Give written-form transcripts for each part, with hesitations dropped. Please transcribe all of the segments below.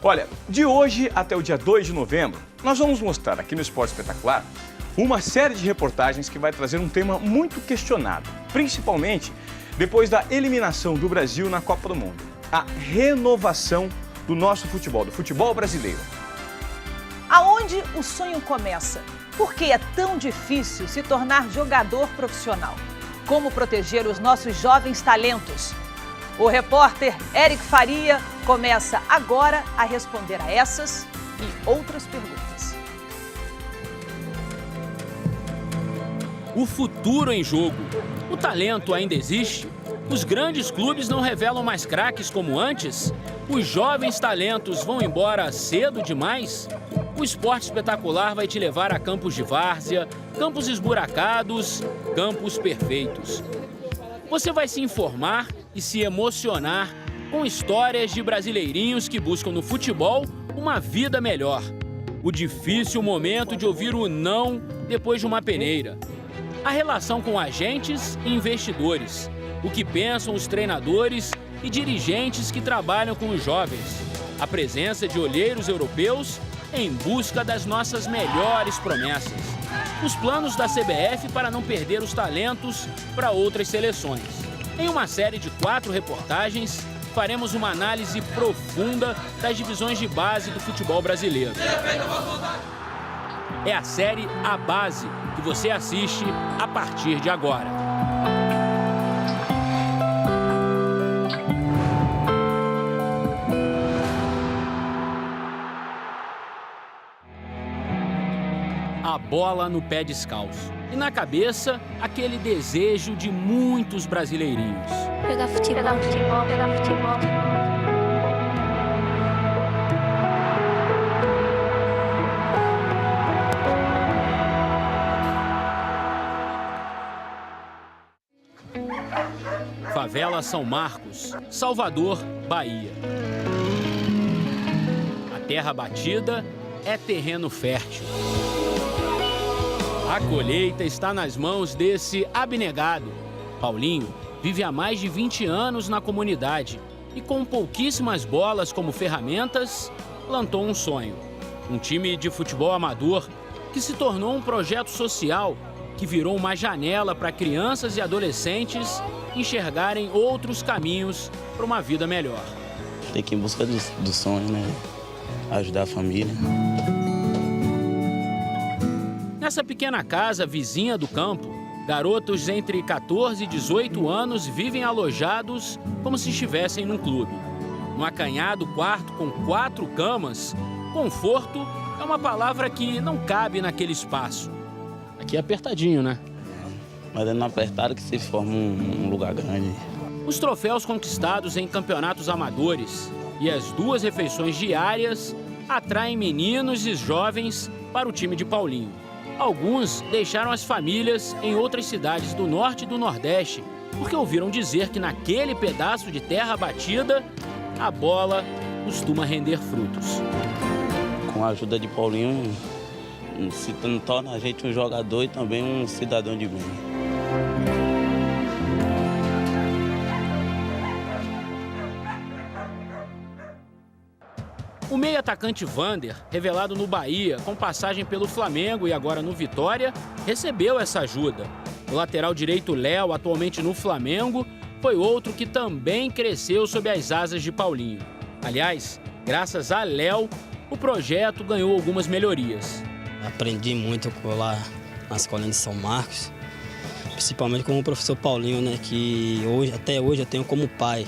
Olha, de hoje até o dia 2 de novembro, nós vamos mostrar aqui no Esporte Espetacular uma série de reportagens que vai trazer um tema muito questionado, principalmente depois da eliminação do Brasil na Copa do Mundo. A renovação do nosso futebol, do futebol brasileiro. Aonde o sonho começa? Por que é tão difícil se tornar jogador profissional? Como proteger os nossos jovens talentos? O repórter Eric Faria começa agora a responder a essas e outras perguntas. O futuro em jogo. O talento ainda existe? Os grandes clubes não revelam mais craques como antes? Os jovens talentos vão embora cedo demais? O Esporte Espetacular vai te levar a campos de várzea, campos esburacados, campos perfeitos. Você vai se informar e se emocionar com histórias de brasileirinhos que buscam no futebol uma vida melhor. O difícil momento de ouvir o não depois de uma peneira. A relação com agentes e investidores. O que pensam os treinadores e dirigentes que trabalham com os jovens. A presença de olheiros europeus em busca das nossas melhores promessas. Os planos da CBF para não perder os talentos para outras seleções. Em uma série de 4 reportagens, faremos uma análise profunda das divisões de base do futebol brasileiro. É a série A Base, que você assiste a partir de agora. A bola no pé descalço. E na cabeça, aquele desejo de muitos brasileirinhos. Pegar futebol, pegar futebol. Favela São Marcos, Salvador, Bahia. A terra batida é terreno fértil. A colheita está nas mãos desse abnegado. Paulinho vive há mais de 20 anos na comunidade e, com pouquíssimas bolas como ferramentas, plantou um sonho. Um time de futebol amador que se tornou um projeto social que virou uma janela para crianças e adolescentes enxergarem outros caminhos para uma vida melhor. Tem que ir em busca do sonho, né? Ajudar a família. Nessa pequena casa vizinha do campo, garotos entre 14 e 18 anos vivem alojados como se estivessem num clube. No acanhado quarto com 4 camas, conforto é uma palavra que não cabe naquele espaço. Aqui é apertadinho, né? Mas é no apertado que se forma um lugar grande. Os troféus conquistados em campeonatos amadores e as 2 refeições diárias atraem meninos e jovens para o time de Paulinho. Alguns deixaram as famílias em outras cidades do norte e do nordeste, porque ouviram dizer que naquele pedaço de terra batida, a bola costuma render frutos. Com a ajuda de Paulinho, se torna a gente um jogador e também um cidadão de bem. O meio-atacante Vander, revelado no Bahia, com passagem pelo Flamengo e agora no Vitória, recebeu essa ajuda. O lateral direito Léo, atualmente no Flamengo, foi outro que também cresceu sob as asas de Paulinho. Aliás, graças a Léo, o projeto ganhou algumas melhorias. Aprendi muito lá na escolinha de São Marcos, principalmente com o professor Paulinho, né, que até hoje eu tenho como pai.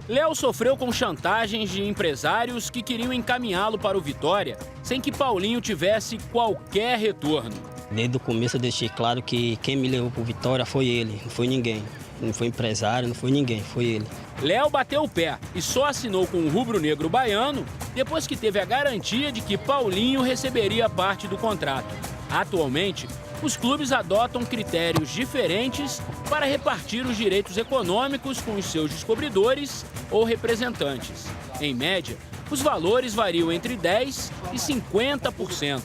Léo sofreu com chantagens de empresários que queriam encaminhá-lo para o Vitória sem que Paulinho tivesse qualquer retorno. Desde o começo eu deixei claro que quem me levou para o Vitória foi ele, não foi ninguém. Não foi empresário, não foi ninguém, foi ele. Léo bateu o pé e só assinou com o rubro-negro baiano depois que teve a garantia de que Paulinho receberia parte do contrato. Atualmente, os clubes adotam critérios diferentes para repartir os direitos econômicos com os seus descobridores ou representantes. Em média, os valores variam entre 10% e 50%.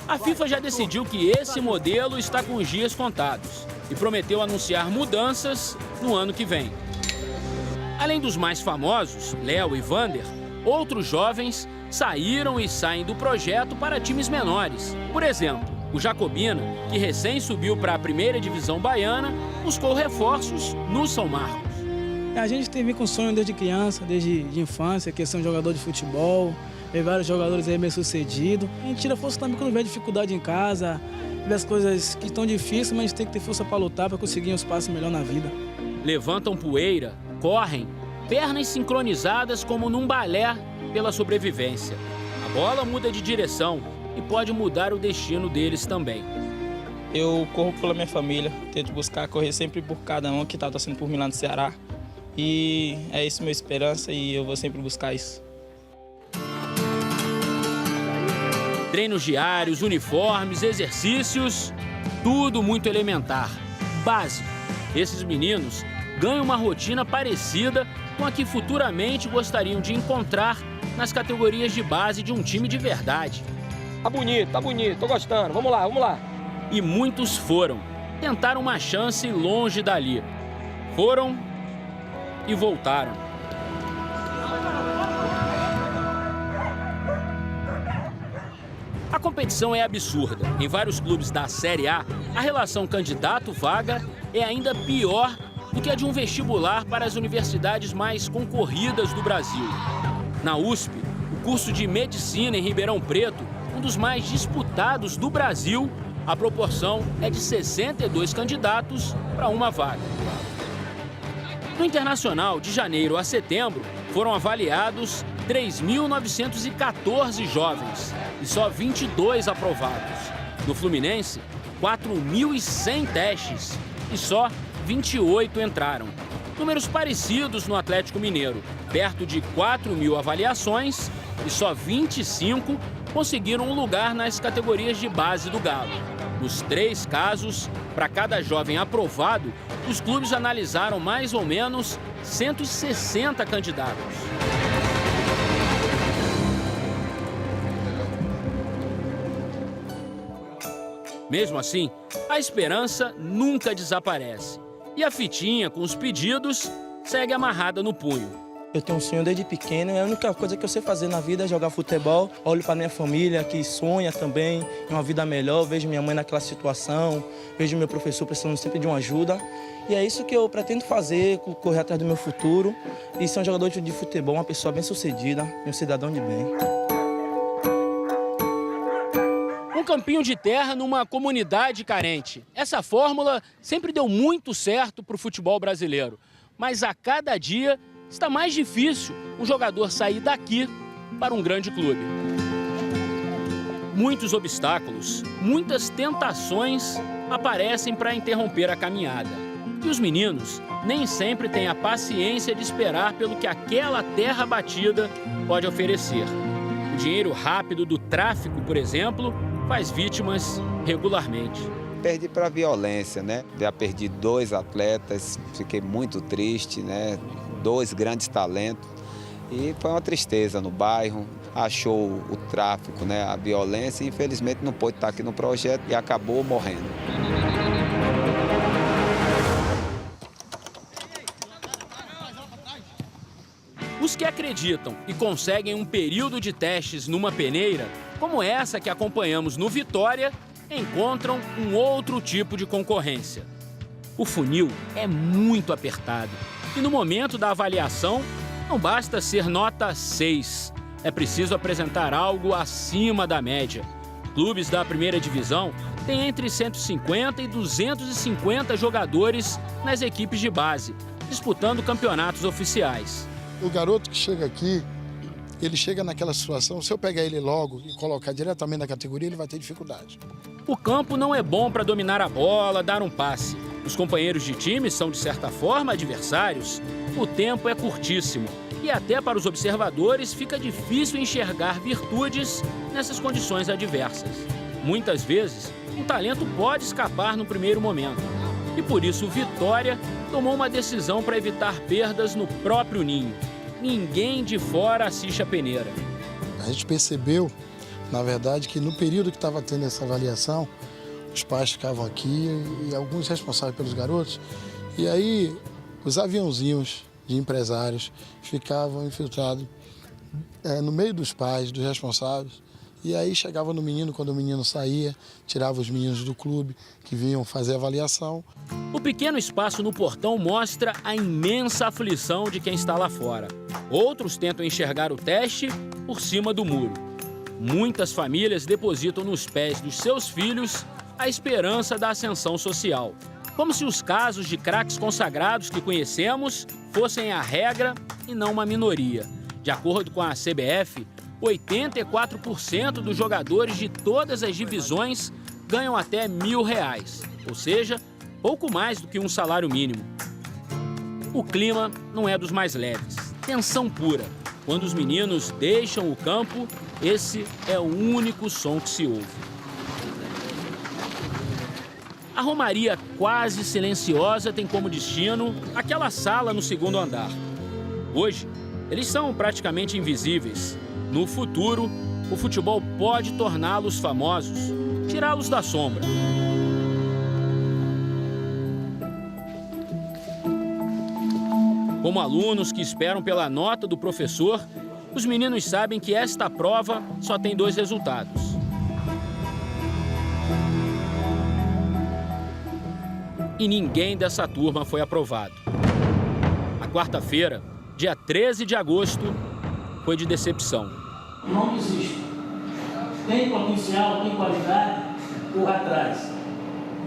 A FIFA já decidiu que esse modelo está com os dias contados e prometeu anunciar mudanças no ano que vem. Além dos mais famosos, Léo e Vander, outros jovens saíram e saem do projeto para times menores. Por exemplo, o Jacobina, que recém subiu para a primeira divisão baiana, buscou reforços no São Marcos. A gente teve com sonho desde criança, desde de infância, questão de jogador de futebol, ver vários jogadores aí bem-sucedidos. A gente tira força também quando vê dificuldade em casa, vê as coisas que estão difíceis, mas a gente tem que ter força para lutar, para conseguir um espaço melhor na vida. Levantam poeira, correm, pernas sincronizadas como num balé pela sobrevivência. A bola muda de direção e pode mudar o destino deles também. Eu corro pela minha família, tento buscar correr sempre por cada um que está torcendo por mim lá no Ceará. E é isso minha esperança e eu vou sempre buscar isso. Treinos diários, uniformes, exercícios, tudo muito elementar, básico. Esses meninos ganham uma rotina parecida com a que futuramente gostariam de encontrar nas categorias de base de um time de verdade. Tá bonito, tô gostando, vamos lá. E muitos foram, tentaram uma chance longe dali. Foram e voltaram. A competição é absurda. Em vários clubes da Série A, a relação candidato-vaga é ainda pior do que a de um vestibular para as universidades mais concorridas do Brasil. Na USP, o curso de Medicina em Ribeirão Preto, um dos mais disputados do Brasil, a proporção é de 62 candidatos para uma vaga. No Internacional, de janeiro a setembro, foram avaliados 3.914 jovens e só 22 aprovados. No Fluminense, 4.100 testes e só 28 entraram. Números parecidos no Atlético Mineiro, perto de 4.000 avaliações e só 25 conseguiram um lugar nas categorias de base do Galo. Nos 3 casos, para cada jovem aprovado, os clubes analisaram mais ou menos 160 candidatos. Mesmo assim, a esperança nunca desaparece. E a fitinha com os pedidos segue amarrada no punho. Eu tenho um sonho desde pequeno e a única coisa que eu sei fazer na vida é jogar futebol. Olho para minha família que sonha também em uma vida melhor, vejo minha mãe naquela situação, vejo meu professor precisando sempre de uma ajuda. E é isso que eu pretendo fazer, correr atrás do meu futuro e ser um jogador de futebol, uma pessoa bem-sucedida e um cidadão de bem. Um campinho de terra numa comunidade carente. Essa fórmula sempre deu muito certo para o futebol brasileiro. Mas a cada dia está mais difícil um jogador sair daqui para um grande clube. Muitos obstáculos, muitas tentações aparecem para interromper a caminhada. E os meninos nem sempre têm a paciência de esperar pelo que aquela terra batida pode oferecer. O dinheiro rápido do tráfico, por exemplo, faz vítimas regularmente. Perdi para a violência, né? Já perdi 2 atletas, fiquei muito triste, né? 2 grandes talentos e foi uma tristeza no bairro. Achou o tráfico, né? A violência e infelizmente não pôde estar aqui no projeto e acabou morrendo. Os que acreditam e conseguem um período de testes numa peneira, como essa que acompanhamos no Vitória, encontram um outro tipo de concorrência. O funil é muito apertado e no momento da avaliação não basta ser nota 6. É preciso apresentar algo acima da média. Clubes da primeira divisão têm entre 150 e 250 jogadores nas equipes de base, disputando campeonatos oficiais. O garoto que chega aqui, ele chega naquela situação, se eu pegar ele logo e colocar diretamente na categoria, ele vai ter dificuldade. O campo não é bom para dominar a bola, dar um passe. Os companheiros de time são, de certa forma, adversários. O tempo é curtíssimo e até para os observadores fica difícil enxergar virtudes nessas condições adversas. Muitas vezes, um talento pode escapar no primeiro momento. E por isso o Vitória tomou uma decisão para evitar perdas no próprio ninho. Ninguém de fora assiste a peneira. A gente percebeu, na verdade, que no período que estava tendo essa avaliação, os pais ficavam aqui e alguns responsáveis pelos garotos, e aí os aviãozinhos de empresários ficavam infiltrados no meio dos pais, dos responsáveis. E aí chegava no menino, quando o menino saía, tirava os meninos do clube que vinham fazer avaliação. O pequeno espaço no portão mostra a imensa aflição de quem está lá fora. Outros tentam enxergar o teste por cima do muro. Muitas famílias depositam nos pés dos seus filhos a esperança da ascensão social. Como se os casos de craques consagrados que conhecemos fossem a regra e não uma minoria. De acordo com a CBF, 84% dos jogadores de todas as divisões ganham até R$1.000, ou seja, pouco mais do que um salário mínimo. O clima não é dos mais leves, tensão pura. Quando os meninos deixam o campo, esse é o único som que se ouve. A romaria quase silenciosa tem como destino aquela sala no segundo andar. Hoje, eles são praticamente invisíveis. No futuro, o futebol pode torná-los famosos, tirá-los da sombra. Como alunos que esperam pela nota do professor, os meninos sabem que esta prova só tem 2 resultados. E ninguém dessa turma foi aprovado. A quarta-feira, dia 13 de agosto, foi de decepção. Não desista. Tem potencial, tem qualidade, corra atrás.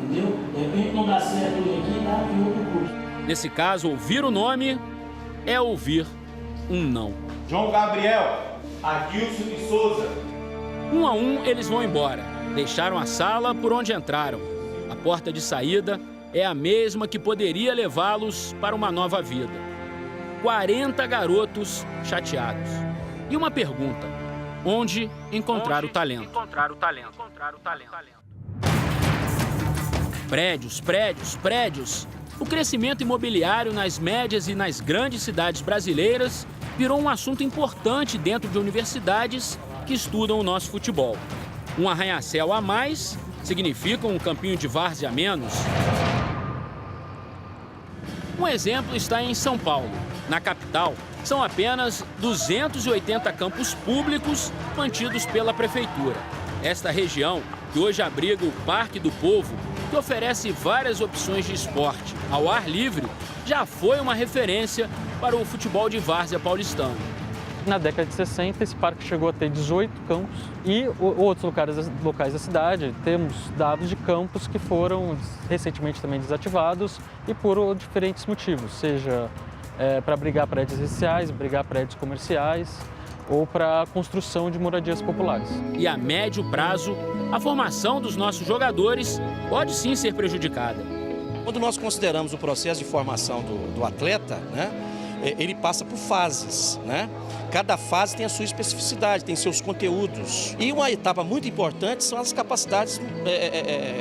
Entendeu? De repente não dá certo hoje aqui, dá em outro curso. Nesse caso, ouvir o nome é ouvir um não. João Gabriel, Adilson de Souza. 1 a 1, eles vão embora. Deixaram a sala por onde entraram. A porta de saída é a mesma que poderia levá-los para uma nova vida. 40 garotos chateados. E uma pergunta: onde encontrar o talento? Prédios, prédios, prédios. O crescimento imobiliário nas médias e nas grandes cidades brasileiras virou um assunto importante dentro de universidades que estudam o nosso futebol. Um arranha-céu a mais significa um campinho de várzea a menos. Um exemplo está em São Paulo. Na capital, são apenas 280 campos públicos mantidos pela prefeitura. Esta região, que hoje abriga o Parque do Povo, que oferece várias opções de esporte ao ar livre, já foi uma referência para o futebol de várzea paulistano. Na década de 60, esse parque chegou a ter 18 campos e outros locais da cidade, temos dados de campos que foram recentemente também desativados e por diferentes motivos, seja para abrigar prédios residenciais, abrigar prédios comerciais ou para a construção de moradias populares. E a médio prazo, a formação dos nossos jogadores pode sim ser prejudicada. Quando nós consideramos o processo de formação do atleta, né, ele passa por fases, né? Cada fase tem a sua especificidade, tem seus conteúdos. E uma etapa muito importante são as capacidades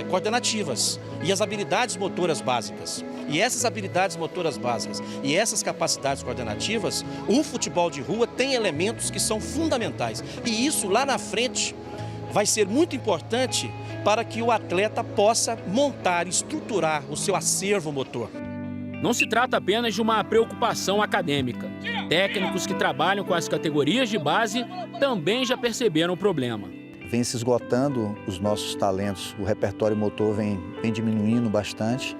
coordenativas e as habilidades motoras básicas. E essas habilidades motoras básicas e essas capacidades coordenativas, o futebol de rua tem elementos que são fundamentais. E isso lá na frente vai ser muito importante para que o atleta possa montar, estruturar o seu acervo motor. Não se trata apenas de uma preocupação acadêmica. Técnicos que trabalham com as categorias de base também já perceberam o problema. Vem se esgotando os nossos talentos, o repertório motor vem diminuindo bastante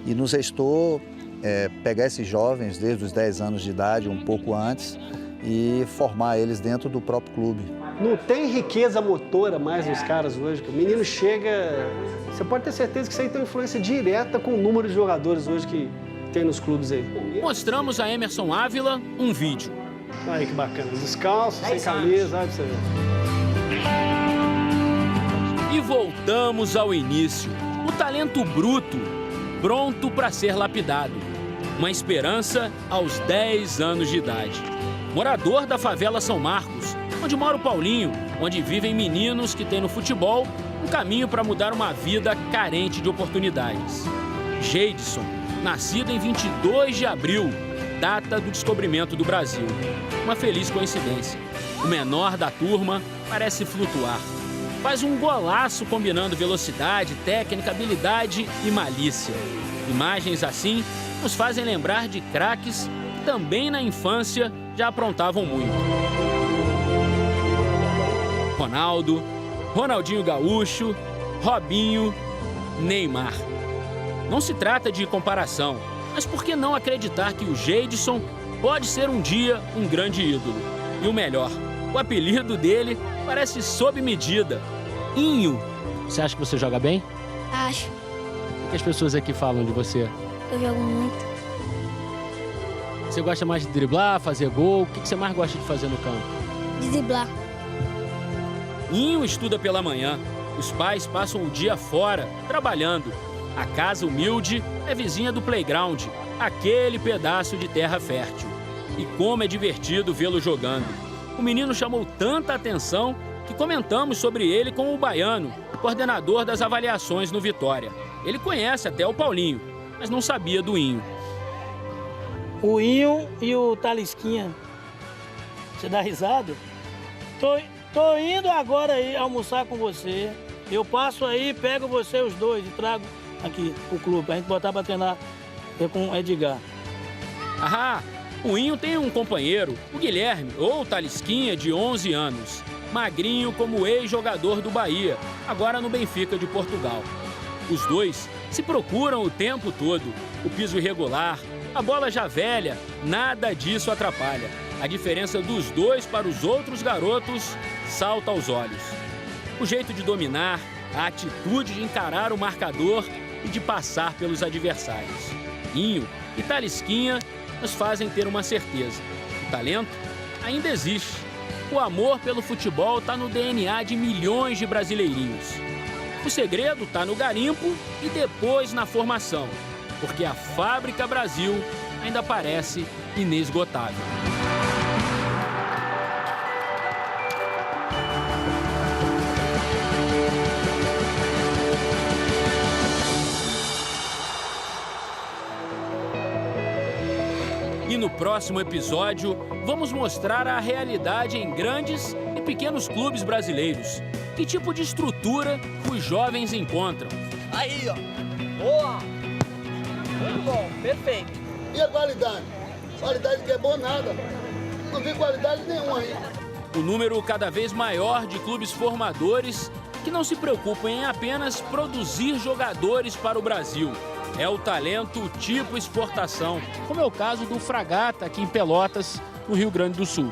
e nos restou pegar esses jovens desde os 10 anos de idade, um pouco antes, e formar eles dentro do próprio clube. Não tem riqueza motora mais nos caras hoje. O menino chega... Você pode ter certeza que isso aí tem influência direta com o número de jogadores hoje que tem nos clubes aí. Mostramos a Emerson Ávila um vídeo. Olha que bacana. Descalço, sem camisa, olha pra você ver. E voltamos ao início. O talento bruto, pronto para ser lapidado. Uma esperança aos 10 anos de idade. Morador da favela São Marcos, onde mora o Paulinho, onde vivem meninos que têm no futebol um caminho para mudar uma vida carente de oportunidades. Geidson, nascido em 22 de abril, data do descobrimento do Brasil. Uma feliz coincidência. O menor da turma parece flutuar. Faz um golaço combinando velocidade, técnica, habilidade e malícia. Imagens assim nos fazem lembrar de craques que também na infância já aprontavam muito. Ronaldo, Ronaldinho Gaúcho, Robinho, Neymar. Não se trata de comparação, mas por que não acreditar que o Geidson pode ser um dia um grande ídolo? E o melhor, o apelido dele parece sob medida, Inho. Você acha que você joga bem? Acho. O que as pessoas aqui falam de você? Eu jogo muito. Você gosta mais de driblar, fazer gol? O que você mais gosta de fazer no campo? De driblar. Inho estuda pela manhã. Os pais passam o dia fora, trabalhando. A casa humilde é vizinha do playground, aquele pedaço de terra fértil. E como é divertido vê-lo jogando. O menino chamou tanta atenção que comentamos sobre ele com o Baiano, coordenador das avaliações no Vitória. Ele conhece até o Paulinho, mas não sabia do Inho. O Inho e o Talisquinha. Você dá risada? Tô indo agora aí almoçar com você. Eu passo aí, pego você os dois e trago aqui pro clube, pra gente botar pra treinar com o Edgar. Ah, o Inho tem um companheiro, o Guilherme, ou Talisquinha, de 11 anos. Magrinho como ex-jogador do Bahia, agora no Benfica de Portugal. Os dois se procuram o tempo todo. O piso irregular, a bola já velha, nada disso atrapalha. A diferença dos dois para os outros garotos salta aos olhos. O jeito de dominar, a atitude de encarar o marcador e de passar pelos adversários. Inho e Talisquinha nos fazem ter uma certeza. O talento ainda existe. O amor pelo futebol está no DNA de milhões de brasileirinhos. O segredo está no garimpo e depois na formação, porque a Fábrica Brasil ainda parece inesgotável. E no próximo episódio, vamos mostrar a realidade em grandes e pequenos clubes brasileiros. Que tipo de estrutura os jovens encontram? Aí, ó. Boa! Muito bom, perfeito. E a qualidade? Qualidade que é boa nada. Não vi qualidade nenhuma aí. O número cada vez maior de clubes formadores que não se preocupam em apenas produzir jogadores para o Brasil. É o talento tipo exportação, como é o caso do Fragata aqui em Pelotas, no Rio Grande do Sul.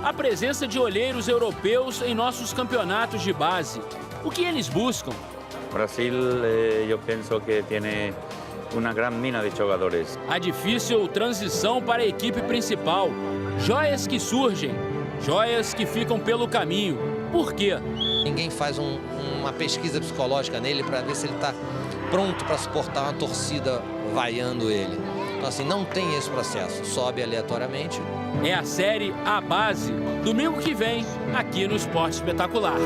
A presença de olheiros europeus em nossos campeonatos de base. O que eles buscam? Brasil, eu penso que tem uma grande mina de jogadores. A difícil transição para a equipe principal. Joias que surgem, joias que ficam pelo caminho. Por quê? Ninguém faz uma pesquisa psicológica nele para ver se ele está pronto para suportar uma torcida vaiando ele. Então, assim, não tem esse processo. Sobe aleatoriamente. É a série A Base, domingo que vem, aqui no Esporte Espetacular.